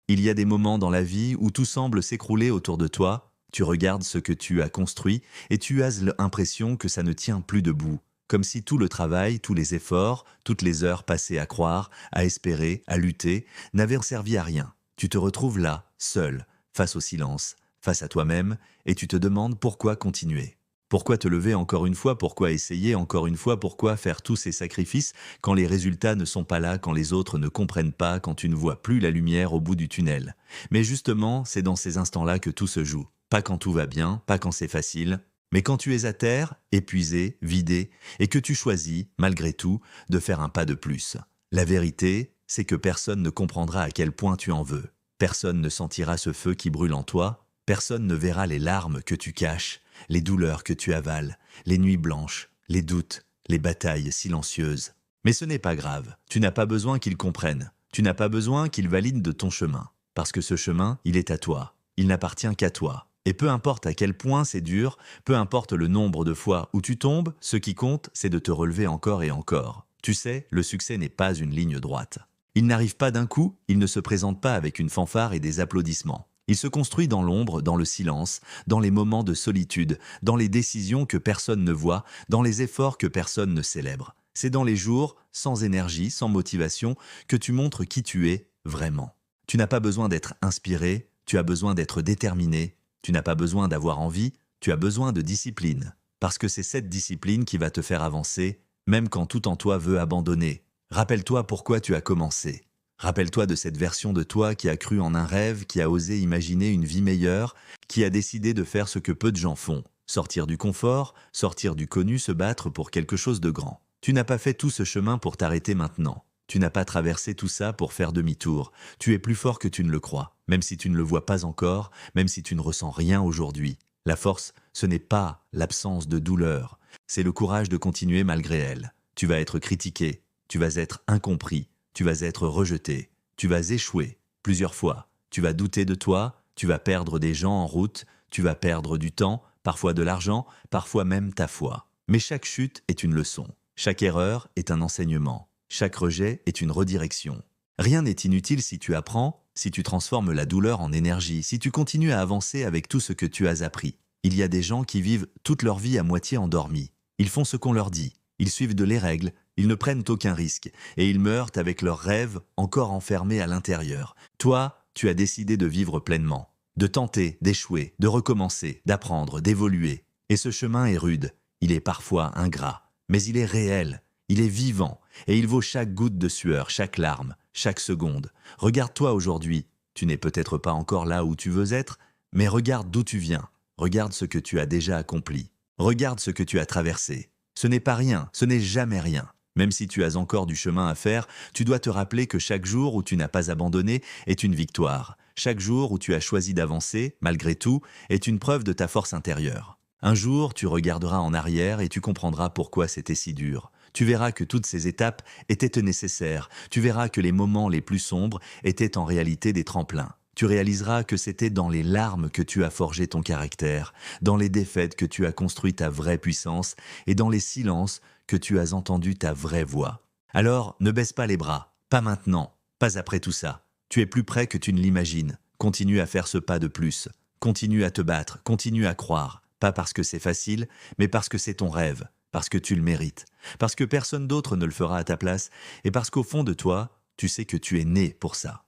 Il y a des moments dans la vie où tout semble s'écrouler autour de toi, tu regardes ce que tu as construit et tu as l'impression que ça ne tient plus debout, comme si tout le travail, tous les efforts, toutes les heures passées à croire, à espérer, à lutter, n'avaient servi à rien. Tu te retrouves là, seul, face au silence, face à toi-même, et tu te demandes pourquoi continuer. Pourquoi te lever encore une fois, pourquoi essayer encore une fois, pourquoi faire tous ces sacrifices quand les résultats ne sont pas là, quand les autres ne comprennent pas, quand tu ne vois plus la lumière au bout du tunnel. Mais justement, c'est dans ces instants-là que tout se joue. Pas quand tout va bien, pas quand c'est facile, mais quand tu es à terre, épuisé, vidé, et que tu choisis, malgré tout, de faire un pas de plus. La vérité, c'est que personne ne comprendra à quel point tu en veux. Personne ne sentira ce feu qui brûle en toi, personne ne verra les larmes que tu caches, les douleurs que tu avales, les nuits blanches, les doutes, les batailles silencieuses. Mais ce n'est pas grave, tu n'as pas besoin qu'ils comprennent, tu n'as pas besoin qu'ils valident de ton chemin, parce que ce chemin, il est à toi, il n'appartient qu'à toi. Et peu importe à quel point c'est dur, peu importe le nombre de fois où tu tombes, ce qui compte, c'est de te relever encore et encore. Tu sais, le succès n'est pas une ligne droite. Il n'arrive pas d'un coup, il ne se présente pas avec une fanfare et des applaudissements. Il se construit dans l'ombre, dans le silence, dans les moments de solitude, dans les décisions que personne ne voit, dans les efforts que personne ne célèbre. C'est dans les jours, sans énergie, sans motivation, que tu montres qui tu es vraiment. Tu n'as pas besoin d'être inspiré, tu as besoin d'être déterminé, tu n'as pas besoin d'avoir envie, tu as besoin de discipline. Parce que c'est cette discipline qui va te faire avancer, même quand tout en toi veut abandonner. Rappelle-toi pourquoi tu as commencé. Rappelle-toi de cette version de toi qui a cru en un rêve, qui a osé imaginer une vie meilleure, qui a décidé de faire ce que peu de gens font. Sortir du confort, sortir du connu, se battre pour quelque chose de grand. Tu n'as pas fait tout ce chemin pour t'arrêter maintenant. Tu n'as pas traversé tout ça pour faire demi-tour. Tu es plus fort que tu ne le crois, même si tu ne le vois pas encore, même si tu ne ressens rien aujourd'hui. La force, ce n'est pas l'absence de douleur, c'est le courage de continuer malgré elle. Tu vas être critiqué, tu vas être incompris, tu vas être rejeté, tu vas échouer plusieurs fois, tu vas douter de toi, tu vas perdre des gens en route, tu vas perdre du temps, parfois de l'argent, parfois même ta foi. Mais chaque chute est une leçon, chaque erreur est un enseignement, chaque rejet est une redirection. Rien n'est inutile si tu apprends, si tu transformes la douleur en énergie, si tu continues à avancer avec tout ce que tu as appris. Il y a des gens qui vivent toute leur vie à moitié endormis. Ils font ce qu'on leur dit, ils suivent les règles, ils ne prennent aucun risque, et ils meurent avec leurs rêves encore enfermés à l'intérieur. Toi, tu as décidé de vivre pleinement, de tenter, d'échouer, de recommencer, d'apprendre, d'évoluer. Et ce chemin est rude, il est parfois ingrat, mais il est réel, il est vivant, et il vaut chaque goutte de sueur, chaque larme, chaque seconde. Regarde-toi aujourd'hui, tu n'es peut-être pas encore là où tu veux être, mais regarde d'où tu viens, regarde ce que tu as déjà accompli, regarde ce que tu as traversé. Ce n'est pas rien, ce n'est jamais rien. Même si tu as encore du chemin à faire, tu dois te rappeler que chaque jour où tu n'as pas abandonné est une victoire. Chaque jour où tu as choisi d'avancer, malgré tout, est une preuve de ta force intérieure. Un jour, tu regarderas en arrière et tu comprendras pourquoi c'était si dur. Tu verras que toutes ces étapes étaient nécessaires. Tu verras que les moments les plus sombres étaient en réalité des tremplins. Tu réaliseras que c'était dans les larmes que tu as forgé ton caractère, dans les défaites que tu as construit ta vraie puissance et dans les silences que tu as entendu ta vraie voix. Alors, ne baisse pas les bras, pas maintenant, pas après tout ça. Tu es plus près que tu ne l'imagines. Continue à faire ce pas de plus. Continue à te battre, continue à croire. Pas parce que c'est facile, mais parce que c'est ton rêve, parce que tu le mérites, parce que personne d'autre ne le fera à ta place et parce qu'au fond de toi, tu sais que tu es né pour ça.